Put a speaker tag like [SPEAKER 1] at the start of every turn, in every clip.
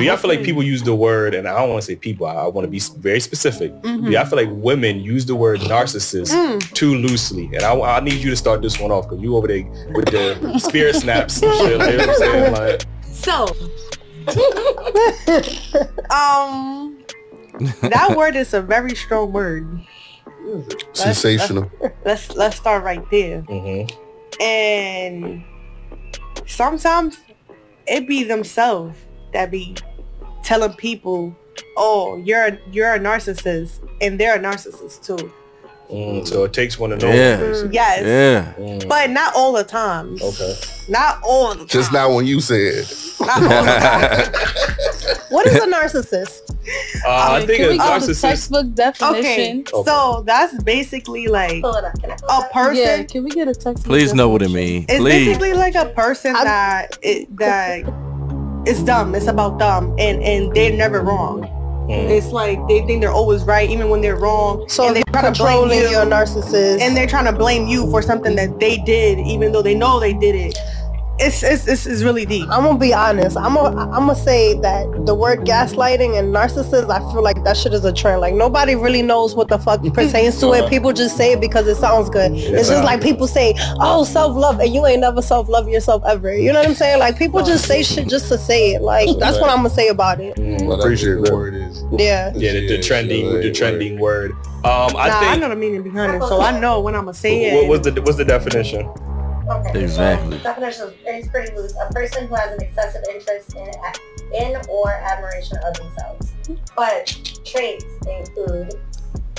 [SPEAKER 1] yeah, I feel like people use the word, and I don't want to say people, I want to be very specific. Yeah, I feel like women use the word narcissist too loosely. And I need you to start this one off, because you over there with the spirit snaps and shit. You know what I'm saying? Like,
[SPEAKER 2] so, that word is a very strong word.
[SPEAKER 3] Sensational.
[SPEAKER 2] Let's start right there. And sometimes it be themselves that be telling people, "Oh, you're a narcissist," and they're a narcissist too.
[SPEAKER 1] So it takes one to know.
[SPEAKER 2] Yes.
[SPEAKER 4] Yeah.
[SPEAKER 2] But not all the time.
[SPEAKER 1] Okay.
[SPEAKER 2] Not all the time.
[SPEAKER 3] Just not when you said.
[SPEAKER 2] Not all the time.
[SPEAKER 5] What is a narcissist?
[SPEAKER 1] I think a narcissist.
[SPEAKER 6] Textbook definition.
[SPEAKER 2] Okay. So that's basically like a person.
[SPEAKER 6] Yeah, can we get a textbook?
[SPEAKER 4] Please know what it means.
[SPEAKER 2] It's
[SPEAKER 4] Please.
[SPEAKER 2] basically like a person that it's dumb. It's about dumb, and they're never wrong. It's like they think they're always right, even when they're wrong.
[SPEAKER 5] So
[SPEAKER 2] and
[SPEAKER 5] they're trying to blame you, you're a narcissist,
[SPEAKER 2] and they're trying to blame you for something that they did, even though they know they did it. It's really deep.
[SPEAKER 5] I'm gonna be honest. I'm gonna say that the word gaslighting and narcissist, I feel like that shit is a trend. Like nobody really knows what the fuck pertains to it. People just say it because it sounds good. It's just like people say, "Oh, self-love," and you ain't never self-love yourself ever. You know what I'm saying? Like people just say shit just to say it. Like that's what I'm gonna say about it.
[SPEAKER 3] Appreciate the word is.
[SPEAKER 5] Yeah.
[SPEAKER 1] Yeah, the trending word.
[SPEAKER 2] I know the meaning behind it, so I know when I'm gonna say it.
[SPEAKER 1] What's the definition?
[SPEAKER 7] Okay,
[SPEAKER 4] exactly.
[SPEAKER 7] So definition is pretty loose. A person who has an excessive interest in or admiration of themselves. But traits include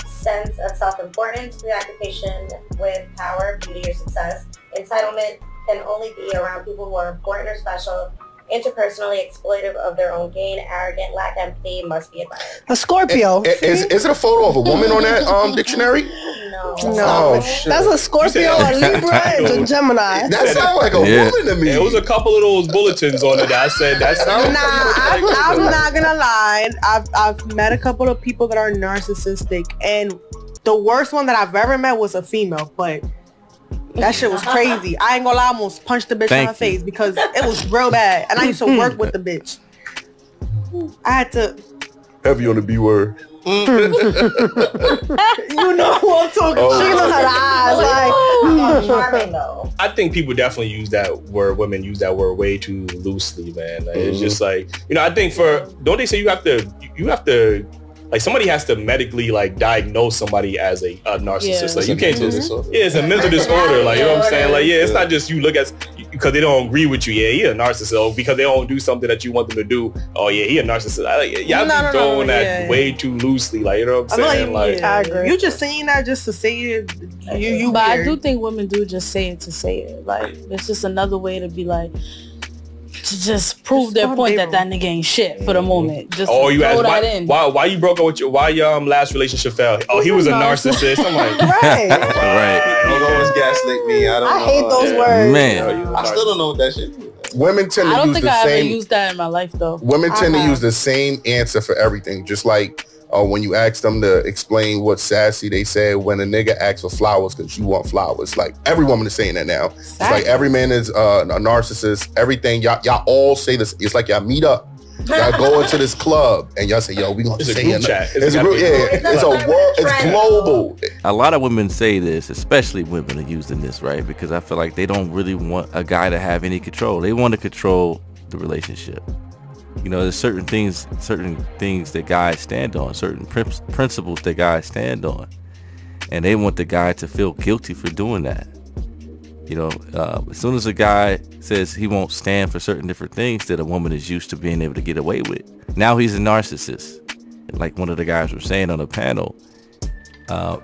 [SPEAKER 7] sense of self-importance, preoccupation with power, beauty, or success. Entitlement can only be around people who are important or special. Interpersonally exploitive of their own gain, arrogant, lack empathy, must be admired.
[SPEAKER 5] A Scorpio.
[SPEAKER 3] Is it a photo of a woman on that dictionary?
[SPEAKER 7] No.
[SPEAKER 3] Oh, shit.
[SPEAKER 5] That's a Scorpio, a Libra, and a Gemini.
[SPEAKER 3] That sounds like a woman to me.
[SPEAKER 1] It was a couple of those bulletins on it that I said that sounds.
[SPEAKER 2] I'm not gonna lie. I've met a couple of people that are narcissistic, and the worst one that I've ever met was a female, but that shit was crazy. I ain't gonna lie, I almost punched the bitch in her face because it was real bad. And I used to work with the bitch. I had to...
[SPEAKER 3] Heavy on the B word.
[SPEAKER 2] You know who I'm talking about.
[SPEAKER 5] She look her eyes like...
[SPEAKER 7] Charming though.
[SPEAKER 1] I think people definitely use that word, women use that word way too loosely, man. Like, it's just like, I think don't they say you have to, like somebody has to medically like diagnose somebody as a narcissist. Like you can't just, it's a mental disorder. Like, you know what I'm saying? Like, it's not just you look at, because they don't agree with you. Yeah, he a narcissist. Or because they don't do something that you want them to do. Oh yeah, he a narcissist. Y'all be throwing that way too loosely. Like, you know what I'm saying? Like,
[SPEAKER 2] I agree. You just saying that just to say it. You
[SPEAKER 6] but
[SPEAKER 2] weird.
[SPEAKER 6] I do think women do just say it to say it. Like, it's just another way to be like, to just prove their point that nigga ain't shit for the moment. Just
[SPEAKER 1] you
[SPEAKER 6] throw
[SPEAKER 1] asked
[SPEAKER 6] that in.
[SPEAKER 1] why you broke up with why your last relationship failed? Oh, he was a narcissist. I'm like,
[SPEAKER 5] right.
[SPEAKER 8] Don't always gaslight me.
[SPEAKER 5] I hate those words.
[SPEAKER 4] Man,
[SPEAKER 8] I still don't know what that shit is.
[SPEAKER 3] Women tend to
[SPEAKER 6] I don't
[SPEAKER 3] use
[SPEAKER 6] think
[SPEAKER 3] the
[SPEAKER 6] I ever
[SPEAKER 3] same.
[SPEAKER 6] used that in my life though.
[SPEAKER 3] Women tend to use the same answer for everything. Just like when you ask them to explain what's sassy, they say when a nigga asks for flowers because you want flowers. Like every woman is saying that now. It's like every man is a narcissist. Everything y'all all say this. It's like y'all meet up. Y'all go into this club and y'all say, "Yo, we gonna say
[SPEAKER 1] group chat.
[SPEAKER 3] It's a group. It's a world. It's global."
[SPEAKER 4] a lot of women say this, especially women are using this, right? Because I feel like they don't really want a guy to have any control. They want to control the relationship. There's certain things that guys stand on, certain principles that guys stand on, and they want the guy to feel guilty for doing that. As soon as a guy says he won't stand for certain different things that a woman is used to being able to get away with, now he's a narcissist. Like one of the guys were saying on the panel,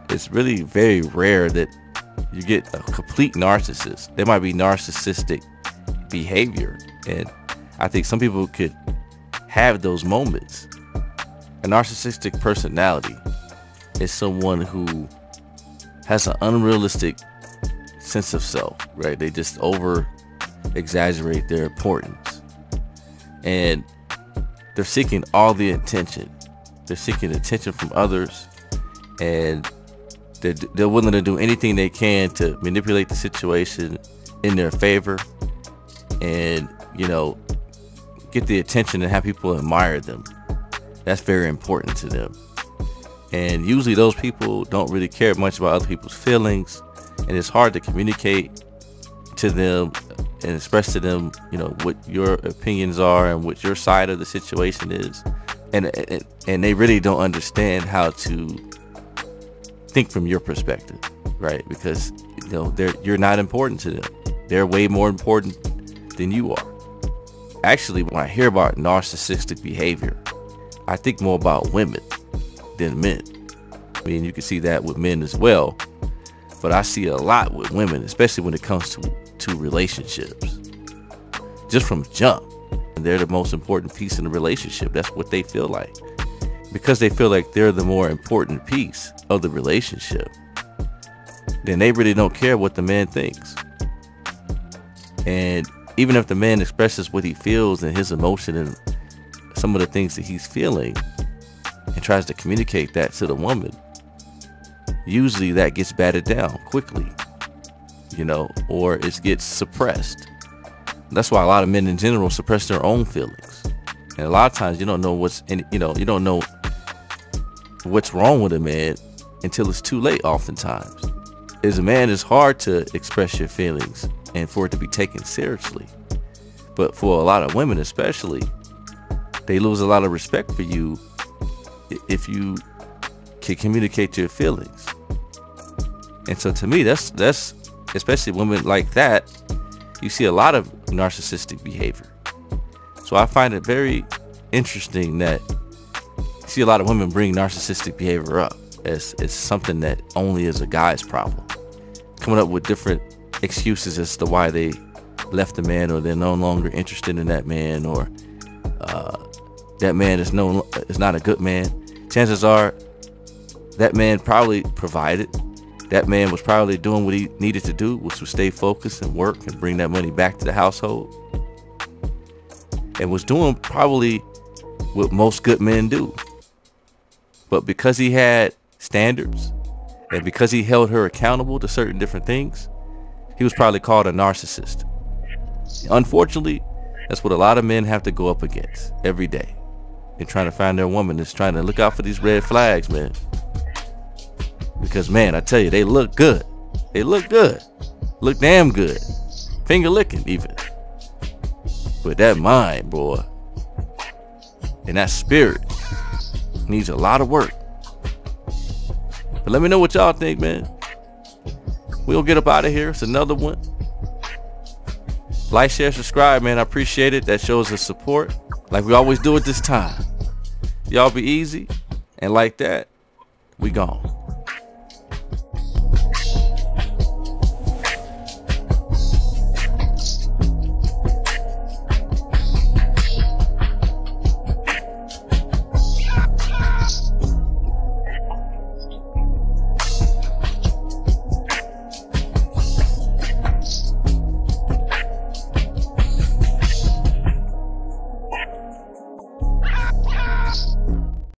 [SPEAKER 4] it's really very rare that you get a complete narcissist. There might be narcissistic behavior, and I think some people could have those moments. A narcissistic personality is someone who has an unrealistic sense of self, right? They just over exaggerate their importance, and they're seeking all the attention. They're seeking attention from others, and they're willing to do anything they can to manipulate the situation in their favor, and get the attention and have people admire them. That's very important to them. And usually those people don't really care much about other people's feelings, and it's hard to communicate to them and express to them, you know, what your opinions are and what your side of the situation is. And they really don't understand how to think from your perspective, right? Because, you know, you're not important to them. They're way more important than you are. Actually, when I hear about narcissistic behavior, I think more about women than men. I mean, you can see that with men as well, but I see a lot with women, especially when it comes to relationships. Just from jump, they're the most important piece in the relationship. That's what they feel like, because they feel like they're the more important piece of the relationship. Then they really don't care what the man thinks. And even if the man expresses what he feels and his emotion and some of the things that he's feeling and tries to communicate that to the woman, usually that gets batted down quickly, you know, or it gets suppressed. That's why a lot of men in general suppress their own feelings. And a lot of times you don't know you don't know what's wrong with a man until it's too late. Oftentimes, as a man, it's hard to express your feelings and for it to be taken seriously. But for a lot of women especially, they lose a lot of respect for you if you can communicate your feelings. And so to me, that's especially women like that, you see a lot of narcissistic behavior. So I find it very interesting that you see a lot of women bring narcissistic behavior up as it's something that only is a guy's problem, coming up with different excuses as to why they left the man, or they're no longer interested in that man, or that man is not a good man. Chances are that man probably provided. That man was probably doing what he needed to do, which was stay focused and work and bring that money back to the household, and was doing probably what most good men do. But because he had standards and because he held her accountable to certain different things, he was probably called a narcissist. Unfortunately, that's what a lot of men have to go up against every day in trying to find their woman, is trying to look out for these red flags, man. Because, man, I tell you, they look good. They look good. Look damn good. Finger licking, even. But that mind, boy, and that spirit needs a lot of work. But let me know what y'all think, man. We'll get up out of here. It's another one. Like, share, subscribe, man. I appreciate it. That shows us support, like we always do at this time. Y'all be easy. And like that, we gone.